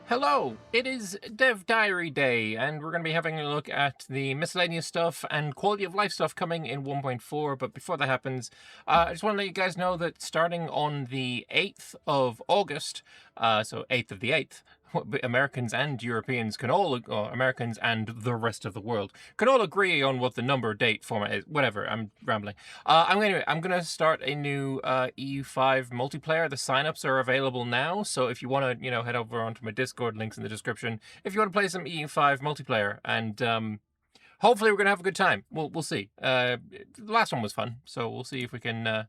Hello, it is Dev Diary Day, and we're going to be having a look at the miscellaneous stuff and quality of life stuff coming in 1.4. But before that happens, I just want to let you guys know that starting on the 8th of August, so 8th of the 8th, Americans and Europeans can all, or Americans and the rest of the world, can all agree on what the number date format is. Whatever, I'm rambling. I'm gonna start a new EU5 multiplayer. The signups are available now, so if you want to, head over onto my Discord, links in the description. If you want to play some EU5 multiplayer, and hopefully we're gonna have a good time. We'll see. The last one was fun, so we'll see if we can,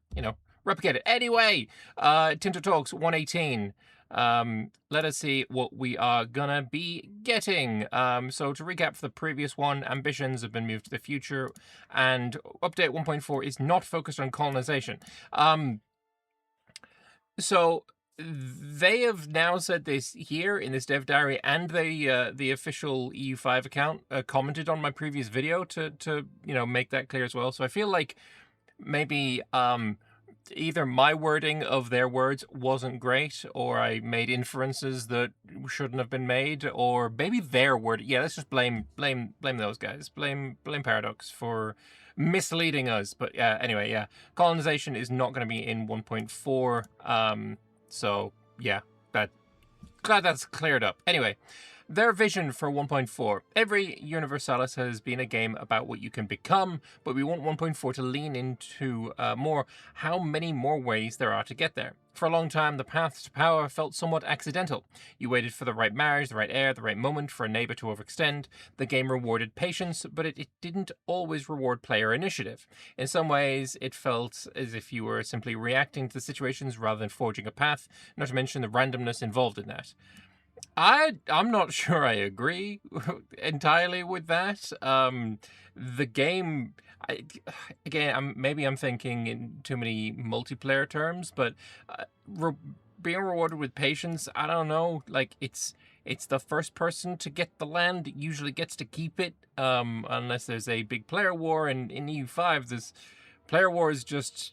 replicate it. Anyway, Tinto Talks 118. Let us see what we are gonna be getting. So to recap for the previous one, ambitions have been moved to the future, and update 1.4 is not focused on colonization. So they have now said this here in this dev diary, and the official EU5 account commented on my previous video to make that clear as well. So I feel like maybe either my wording of their words wasn't great, or I made inferences that shouldn't have been made, or maybe their word. Yeah, let's just blame those guys. Blame Paradox for misleading us. But yeah, anyway, yeah, colonization is not going to be in 1.4. So yeah, glad that's cleared up. Anyway, their vision for 1.4. Every Universalis has been a game about what you can become, but we want 1.4 to lean into more how many more ways there are to get there. For a long time, the path to power felt somewhat accidental. You waited for the right marriage, the right heir, the right moment for a neighbor to overextend. The game rewarded patience, but it didn't always reward player initiative. In some ways, it felt as if you were simply reacting to the situations rather than forging a path, not to mention the randomness involved in that. I'm not sure I agree entirely with that. The game, maybe I'm thinking in too many multiplayer terms, but being rewarded with patience, I don't know. Like it's the first person to get the land usually gets to keep it, unless there's a big player war. And in EU5, this player wars just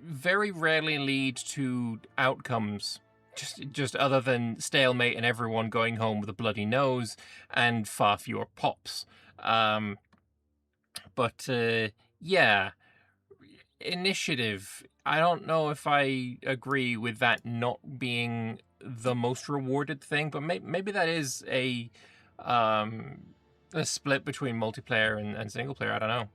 very rarely lead to outcomes. Just other than stalemate and everyone going home with a bloody nose and far fewer pops. Yeah, initiative. I don't know if I agree with that not being the most rewarded thing, but maybe that is a split between multiplayer and single player. I don't know.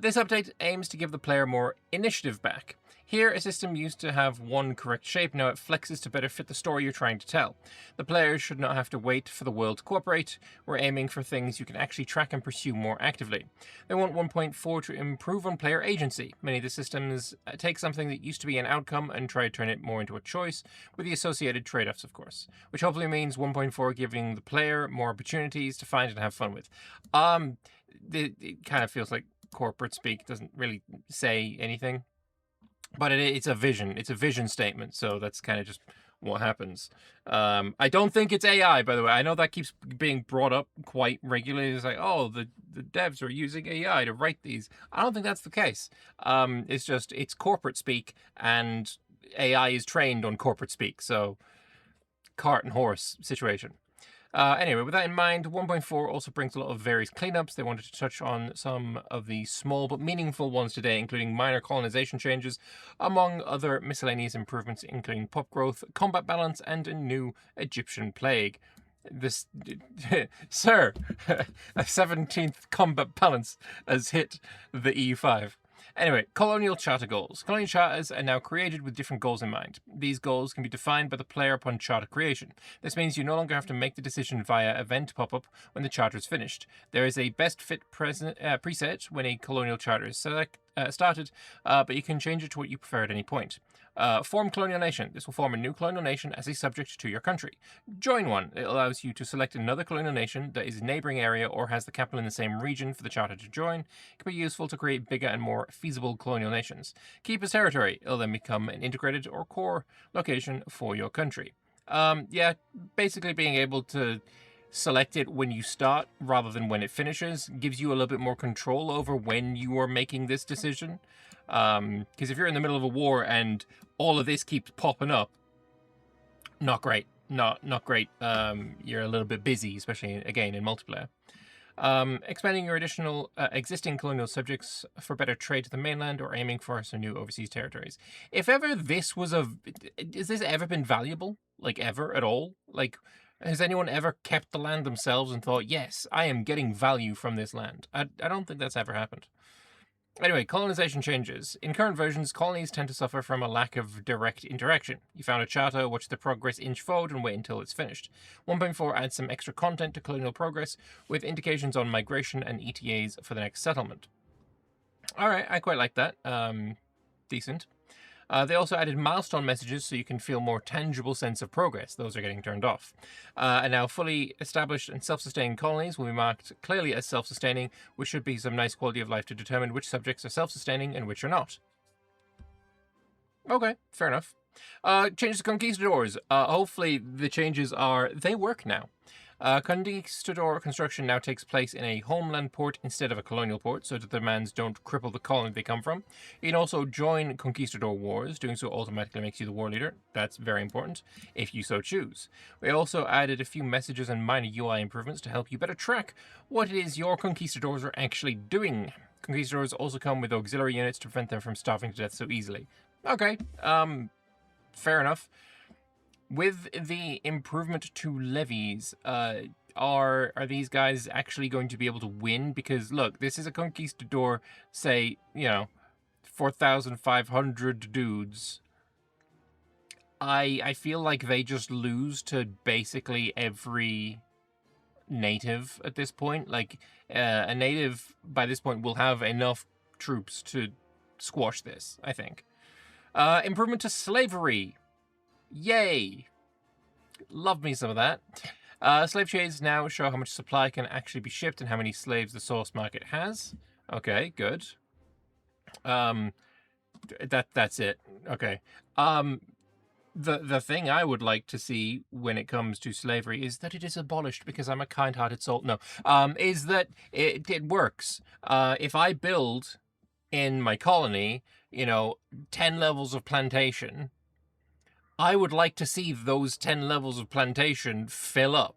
This update aims to give the player more initiative back. Here, a system used to have one correct shape, now it flexes to better fit the story you're trying to tell. The players should not have to wait for the world to cooperate. We're aiming for things you can actually track and pursue more actively. They want 1.4 to improve on player agency. Many of the systems take something that used to be an outcome and try to turn it more into a choice, with the associated trade-offs, of course. Which hopefully means 1.4 giving the player more opportunities to find and have fun with. It kind of feels like corporate speak, doesn't really say anything. But it's a vision. It's a vision statement, so that's kind of just what happens. I don't think it's AI, by the way. I know that keeps being brought up quite regularly. It's like, oh, the devs are using AI to write these. I don't think that's the case. It's corporate speak, and AI is trained on corporate speak, so cart and horse situation. Anyway, with that in mind, 1.4 also brings a lot of various cleanups. They wanted to touch on some of the small but meaningful ones today, including minor colonization changes, among other miscellaneous improvements, including pop growth, combat balance, and a new Egyptian plague. This, sir, a 17th combat balance has hit the EU5. Anyway, Colonial charter goals. Colonial charters are now created with different goals in mind. These goals can be defined by the player upon charter creation. This means you no longer have to make the decision via event pop-up when the charter is finished. There is a best fit preset when a colonial charter is started, but you can change it to what you prefer at any point. Form colonial nation. This will form a new colonial nation as a subject to your country. Join one. It allows you to select another colonial nation that is a neighboring area or has the capital in the same region for the charter to join. It can be useful to create bigger and more feasible colonial nations. Keep as territory. It'll then become an integrated or core location for your country. Yeah, basically being able to select it when you start rather than when it finishes gives you a little bit more control over when you are making this decision. Because if you're in the middle of a war and all of this keeps popping up, not great. not great. You're a little bit busy, especially again in multiplayer. Expanding your existing colonial subjects for better trade to the mainland, or aiming for some new overseas territories. If ever this was has this ever been valuable? Like, ever at all? Like, has anyone ever kept the land themselves and thought, yes, I am getting value from this land? I don't think that's ever happened. Anyway, colonization changes. In current versions, colonies tend to suffer from a lack of direct interaction. You found a charter, watch the progress inch forward and wait until it's finished. 1.4 adds some extra content to colonial progress, with indications on migration and ETAs for the next settlement. Alright, I quite like that. Decent. They also added milestone messages so you can feel more tangible sense of progress. Those are getting turned off. And now fully established and self-sustaining colonies will be marked clearly as self-sustaining, which should be some nice quality of life to determine which subjects are self-sustaining and which are not. Okay, fair enough. Changes to conquistadors. Hopefully the changes they work now. Conquistador construction now takes place in a homeland port instead of a colonial port, so that the demands don't cripple the colony they come from. You can also join conquistador wars. Doing so automatically makes you the war leader. That's very important, if you so choose. We also added a few messages and minor UI improvements to help you better track what it is your conquistadors are actually doing. Conquistadors also come with auxiliary units to prevent them from starving to death so easily. Okay, fair enough. With the improvement to levies, are these guys actually going to be able to win? Because look, this is a conquistador, say, 4,500 dudes. I feel like they just lose to basically every native at this point. Like, a native by this point will have enough troops to squash this, I think. Improvement to slavery. Yay! Love me some of that. Slave trades now show how much supply can actually be shipped and how many slaves the source market has. Okay, good. That's it. Okay. The thing I would like to see when it comes to slavery is that it is abolished, because I'm a kind-hearted soul. No. Is that it works. If I build in my colony, 10 levels of plantation, I would like to see those 10 levels of plantation fill up.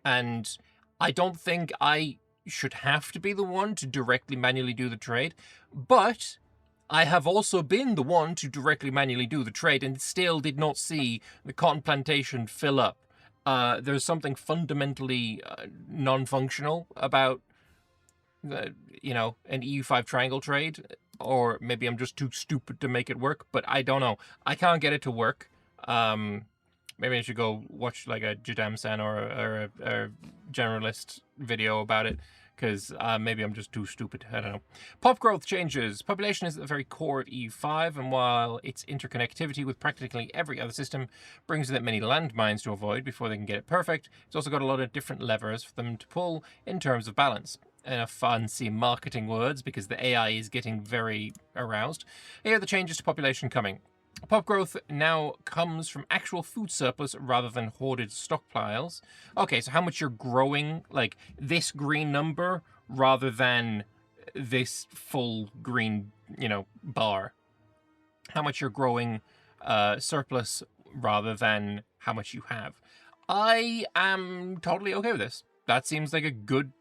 And I don't think I should have to be the one to directly manually do the trade, but I have also been the one to directly manually do the trade and still did not see the cotton plantation fill up. There's something fundamentally non-functional about an EU5 triangle trade, or maybe I'm just too stupid to make it work, but I don't know. I can't get it to work. Maybe I should go watch like a Jadam-san or a generalist video about it, because maybe I'm just too stupid. I don't know. Pop growth changes. Population is at the very core of EU5, and while its interconnectivity with practically every other system brings with it many landmines to avoid before they can get it perfect, it's also got a lot of different levers for them to pull in terms of balance. Enough fancy marketing words, because the AI is getting very aroused. Here are the changes to population coming. Pop growth now comes from actual food surplus rather than hoarded stockpiles. Okay, so how much you're growing, like this green number, rather than this full green, bar. How much you're growing surplus rather than how much you have. I am totally okay with this. That seems like a good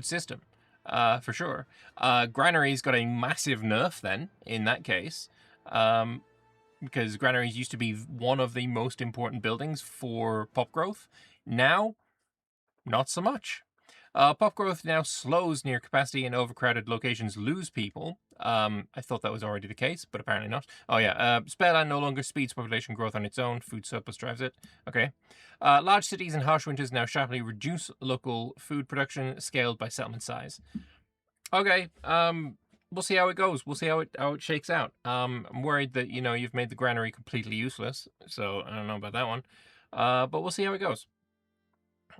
system, for sure. Granary's got a massive nerf then, in that case. Because granaries used to be one of the most important buildings for pop growth. Now, not so much. Pop growth now slows near capacity, and overcrowded locations lose people. I thought that was already the case, but apparently not. Oh yeah, Spareland no longer speeds population growth on its own. Food surplus drives it. Okay. Large cities and harsh winters now sharply reduce local food production, scaled by settlement size. Okay, we'll see how it goes. We'll see how it shakes out. I'm worried that, you've made the granary completely useless, so I don't know about that one. But we'll see how it goes.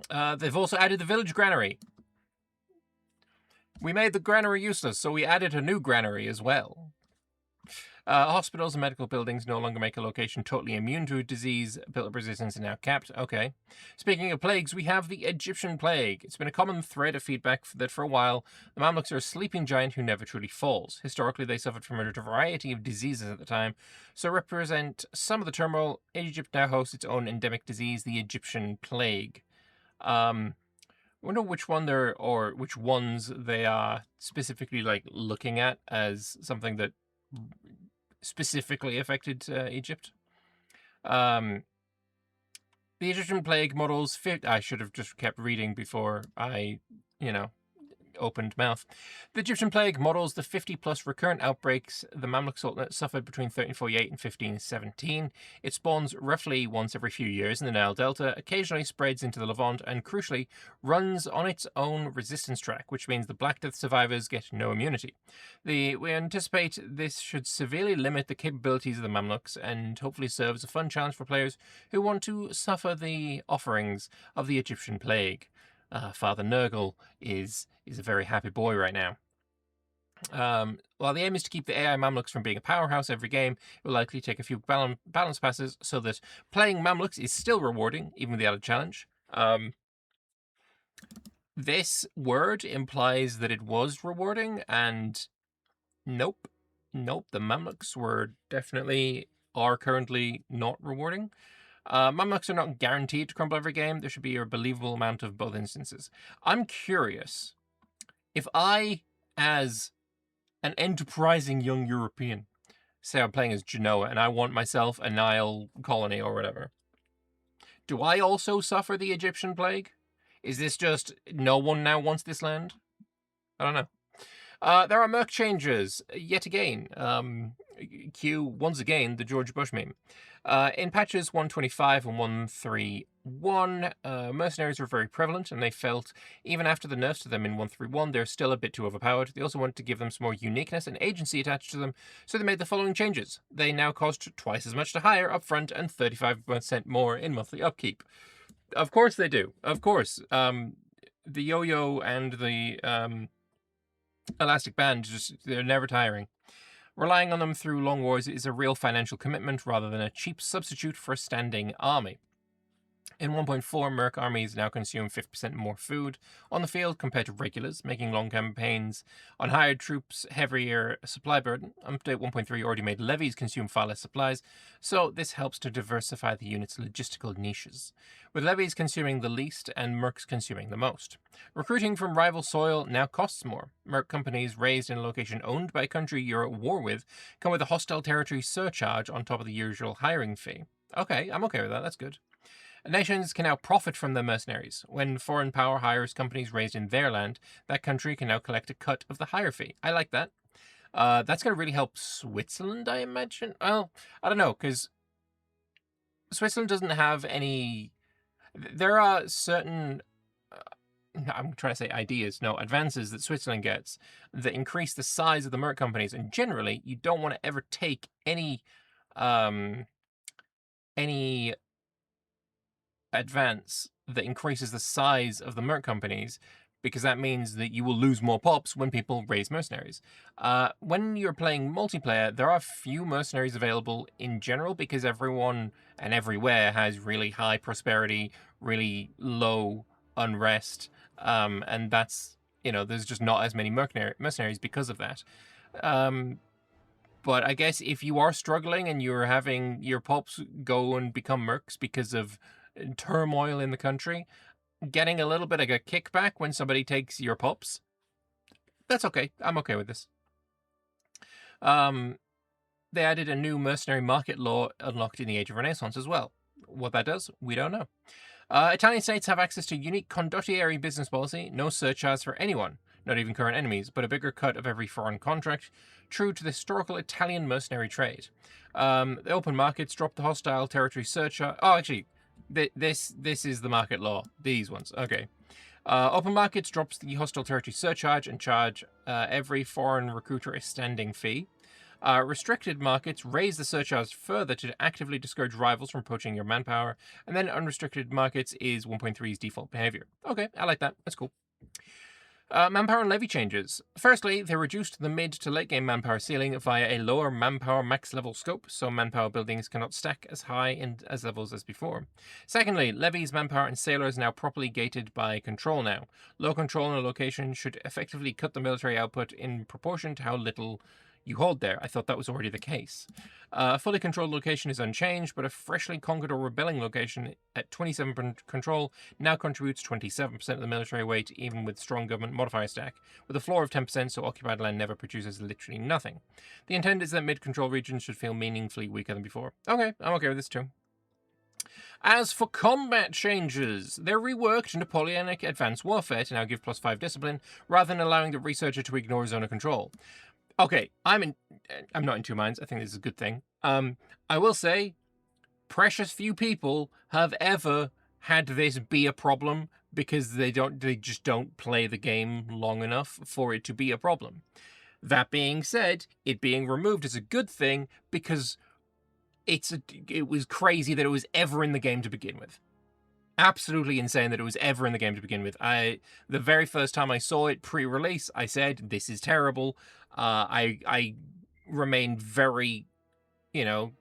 They've also added the village granary. We made the granary useless, so we added a new granary as well. Hospitals and medical buildings no longer make a location totally immune to a disease. Built-up resistance is now capped. Okay. Speaking of plagues, we have the Egyptian plague. It's been a common thread of feedback that for a while, the Mamluks are a sleeping giant who never truly falls. Historically, they suffered from a variety of diseases at the time, so represent some of the turmoil. Egypt now hosts its own endemic disease, the Egyptian plague. I wonder which one or which ones they are specifically like looking at as something that specifically affected Egypt. The Egyptian plague models fit. I should have just kept reading before I, opened mouth. The Egyptian plague models the 50-plus recurrent outbreaks the Mamluk Sultanate suffered between 1348 and 1517. It spawns roughly once every few years in the Nile Delta, occasionally spreads into the Levant, and crucially, runs on its own resistance track, which means the Black Death survivors get no immunity. We anticipate this should severely limit the capabilities of the Mamluks and hopefully serve as a fun challenge for players who want to suffer the offerings of the Egyptian plague. Father Nurgle is a very happy boy right now. While the aim is to keep the AI Mamluks from being a powerhouse every game, it will likely take a few balance passes so that playing Mamluks is still rewarding, even with the added challenge. This word implies that it was rewarding, and nope, the Mamluks are currently not rewarding. Mamluks are not guaranteed to crumble every game. There should be a believable amount of both instances. I'm curious if I, as an enterprising young European, say I'm playing as Genoa and I want myself a Nile colony or whatever, do I also suffer the Egyptian plague? Is this just no one now wants this land? I don't know. There are merc changes yet again. Cue once again the George Bush meme. In patches 125 and 131, mercenaries were very prevalent, and they felt, even after the nerfs to them in 131, they're still a bit too overpowered. They also wanted to give them some more uniqueness and agency attached to them, so they made the following changes. They now cost twice as much to hire upfront and 35% more in monthly upkeep. Of course they do. Of course. The yo-yo and the elastic band, they're never tiring. Relying on them through long wars is a real financial commitment rather than a cheap substitute for a standing army. In 1.4, Merc armies now consume 50% more food on the field compared to regulars, making long campaigns on hired troops heavier supply burden. Update 1.3 already made levies consume far less supplies, so this helps to diversify the unit's logistical niches, with levies consuming the least and Mercs consuming the most. Recruiting from rival soil now costs more. Merc companies raised in a location owned by a country you're at war with come with a hostile territory surcharge on top of the usual hiring fee. Okay, I'm okay with that, that's good. Nations can now profit from their mercenaries. When foreign power hires companies raised in their land, that country can now collect a cut of the hire fee. I like that. That's going to really help Switzerland, I imagine. Well, I don't know, because Switzerland doesn't have any... There are certain... I'm trying to say advances that Switzerland gets that increase the size of the merc companies. And generally, you don't want to ever take any advance that increases the size of the merc companies, because that means that you will lose more pops when people raise mercenaries. When you're playing multiplayer, there are few mercenaries available in general because everyone and everywhere has really high prosperity, really low unrest, and that's, there's just not as many mercenaries because of that. But I guess if you are struggling and you're having your pops go and become mercs because of turmoil in the country, getting a little bit of a kickback when somebody takes your pups, that's okay. I'm okay with this. They added a new mercenary market law unlocked in the Age of Renaissance as well. What that does, we don't know. Italian states have access to unique condottieri business policy, no surcharge for anyone, not even current enemies, but a bigger cut of every foreign contract, true to the historical Italian mercenary trade. The open markets dropped the hostile territory surcharge. Oh, actually, this is the market law. These ones. Okay. Open markets drops the hostile territory surcharge and charge every foreign recruiter a standing fee. Restricted markets raise the surcharge further to actively discourage rivals from poaching your manpower. And then unrestricted markets is 1.3's default behavior. Okay, I like that. That's cool. Manpower and levy changes. Firstly, they reduced the mid to late game manpower ceiling via a lower manpower max level scope, so manpower buildings cannot stack as high in as levels as before. Secondly, levies, manpower, and sailors now properly gated by control now. Low control in a location should effectively cut the military output in proportion to how little you hold there. I thought that was already the case. A fully controlled location is unchanged, but a freshly conquered or rebelling location at 27% control now contributes 27% of the military weight, even with strong government modifier stack, with a floor of 10%, so occupied land never produces literally nothing. The intent is that mid-control regions should feel meaningfully weaker than before. Okay, I'm okay with this too. As for combat changes, they're reworked Napoleonic Advanced Warfare to now give +5 discipline, rather than allowing the researcher to ignore zone of control. Okay, I'm not in two minds. I think this is a good thing. I will say, precious few people have ever had this be a problem because they just don't play the game long enough for it to be a problem. That being said, it being removed is a good thing because it was crazy that it was ever in the game to begin with. Absolutely insane that it was ever in the game to begin with. The very first time I saw it pre-release, I said, this is terrible. I remained very,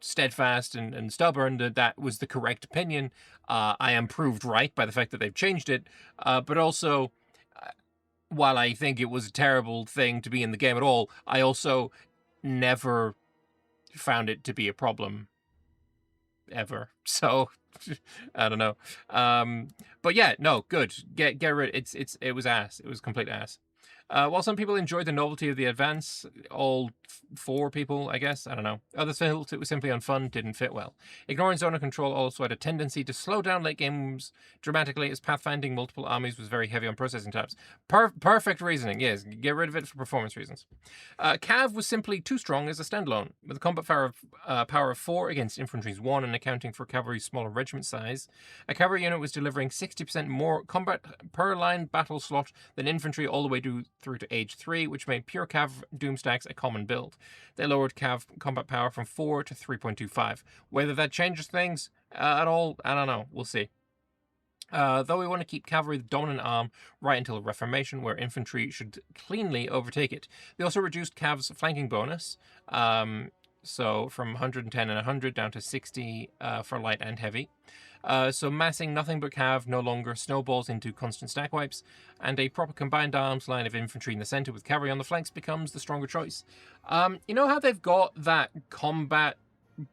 steadfast and stubborn that that was the correct opinion. I am proved right by the fact that they've changed it. But also, while I think it was a terrible thing to be in the game at all, I also never found it to be a problem ever. So I don't know. But yeah, no, good. Get rid. It was ass. It was complete ass. While some people enjoyed the novelty of the advance, all 4 people, I guess, I don't know. Others felt it was simply unfun, didn't fit well. Ignoring zone of control also had a tendency to slow down late games dramatically, as pathfinding multiple armies was very heavy on processing times. Perfect reasoning, yes. Get rid of it for performance reasons. Cav was simply too strong as a standalone, with a combat power of 4 against infantry's 1 and accounting for cavalry's smaller regiment size. A cavalry unit was delivering 60% more combat per line battle slot than infantry all the way through to age 3, which made pure cav doomstacks a common build. They lowered cav combat power from 4 to 3.25. Whether that changes things at all, I don't know. We'll see. Though we want to keep cavalry the dominant arm right until Reformation, where infantry should cleanly overtake it. They also reduced cav's flanking bonus, so from 110 and 100 down to 60 for light and heavy. So massing nothing but cav no longer snowballs into constant stack wipes, and a proper combined arms line of infantry in the center with cavalry on the flanks becomes the stronger choice. You know how they've got that combat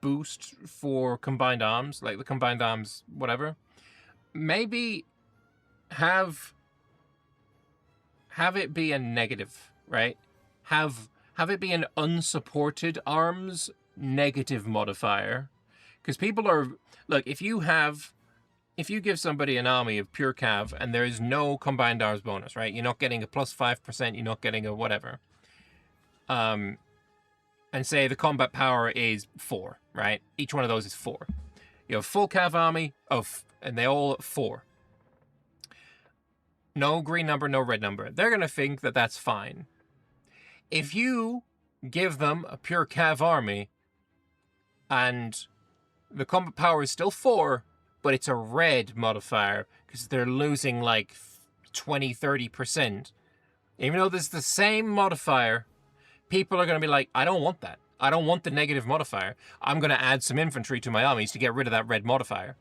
boost for combined arms, like the combined arms whatever? Maybe have it be a negative, right? Have it be an unsupported arms negative modifier, because people are, look, if you give somebody an army of pure cav and there is no combined arms bonus, right? You're not getting a +5%, you're not getting a whatever. And say the combat power is 4, right? Each one of those is 4. You have full cav army and they all at 4. No green number, no red number. They're going to think that that's fine. If you give them a pure cav army and the combat power is still 4, but it's a red modifier because they're losing like 20-30%, even though there's the same modifier, people are going to be like, I don't want that. I don't want the negative modifier. I'm going to add some infantry to my armies to get rid of that red modifier.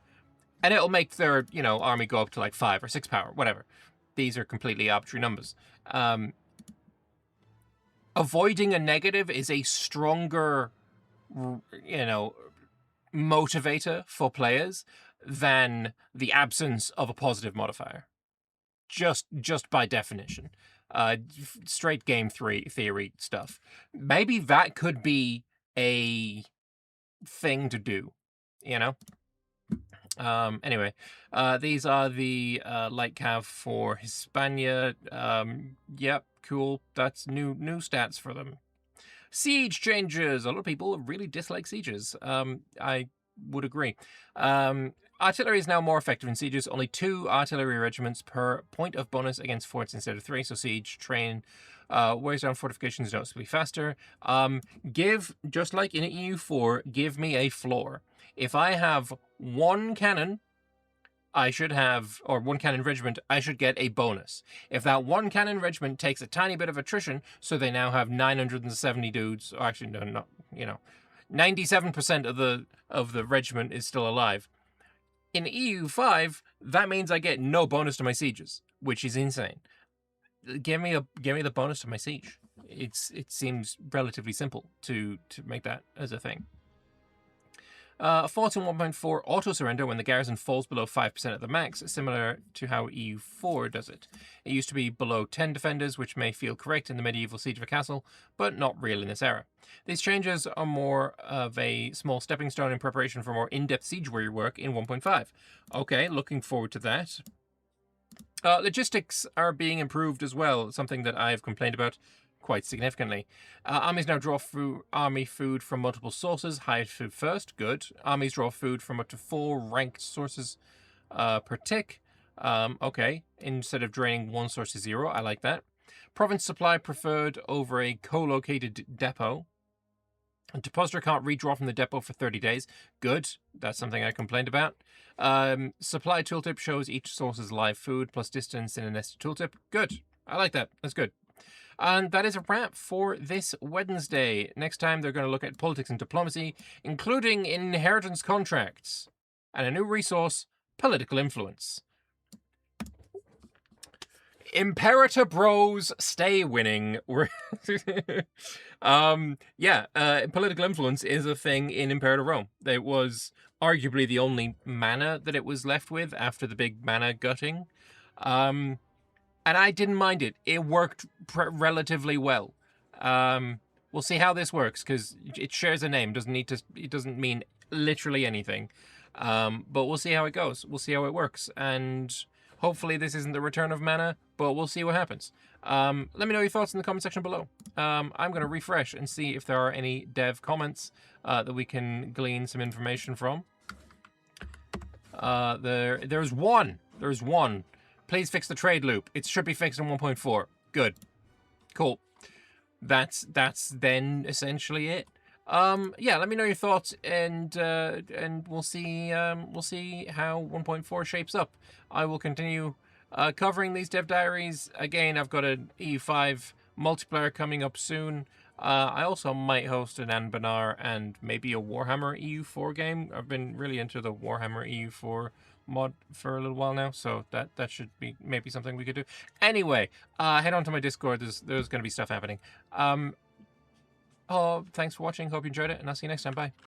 And it'll make their, army go up to like 5 or 6 power, whatever. These are completely arbitrary numbers. Avoiding a negative is a stronger, motivator for players than the absence of a positive modifier. Just by definition. Straight game theory stuff. Maybe that could be a thing to do, Anyway, these are the light cav for Hispania. Yep, cool. That's new stats for them. Siege changes. A lot of people really dislike sieges. I would agree. Artillery is now more effective in sieges. Only 2 artillery regiments per point of bonus against forts instead of 3. So siege train wears down fortifications noticeably faster. Just like in EU4, give me a floor. If I have 1 cannon I should have, or one cannon regiment, I should get a bonus. If that one cannon regiment takes a tiny bit of attrition, so they now have 970 dudes, or actually no, not, 97% of the regiment is still alive. In EU5, that means I get no bonus to my sieges, which is insane. Give me the bonus to my siege. It seems relatively simple to make that as a thing. Forts in 1.4 auto-surrender when the garrison falls below 5% of the max, similar to how EU4 does it. It used to be below 10 defenders, which may feel correct in the medieval siege of a castle, but not real in this era. These changes are more of a small stepping stone in preparation for more in-depth siege warrior work in 1.5. Okay, looking forward to that. Logistics are being improved as well, something that I've complained about quite significantly. Armies now draw army food from multiple sources. Hide food first, good. Armies draw food from up to 4 ranked sources per tick. Okay, instead of draining one source to 0, I like that. Province supply preferred over a co-located depot. A depositor can't redraw from the depot for 30 days. Good. That's something I complained about. Supply tooltip shows each source's live food plus distance in a nested tooltip. Good. I like that. That's good. And that is a wrap for this Wednesday. Next time, they're going to look at politics and diplomacy, including inheritance contracts, and a new resource, political influence. Imperator bros stay winning. Political influence is a thing in Imperator Rome. It was arguably the only mana that it was left with after the big mana gutting. And I didn't mind it. It worked relatively well. We'll see how this works, because it shares a name. It doesn't mean literally anything. But we'll see how it goes. We'll see how it works. And hopefully this isn't the return of mana, but we'll see what happens. Let me know your thoughts in the comment section below. I'm going to refresh and see if there are any dev comments that we can glean some information from. There's one. There's one. Please fix the trade loop. It should be fixed in 1.4. Good. Cool. That's then essentially it. Yeah, let me know your thoughts, and we'll see how 1.4 shapes up. I will continue covering these dev diaries. Again, I've got an EU5 multiplayer coming up soon. I also might host an Anbanar and maybe a Warhammer EU4 game. I've been really into the Warhammer EU4 mod for a little while now, so that should be maybe something we could do. Anyway, head on to my Discord. There's going to be stuff happening. Thanks for watching. Hope you enjoyed it, and I'll see you next time. Bye.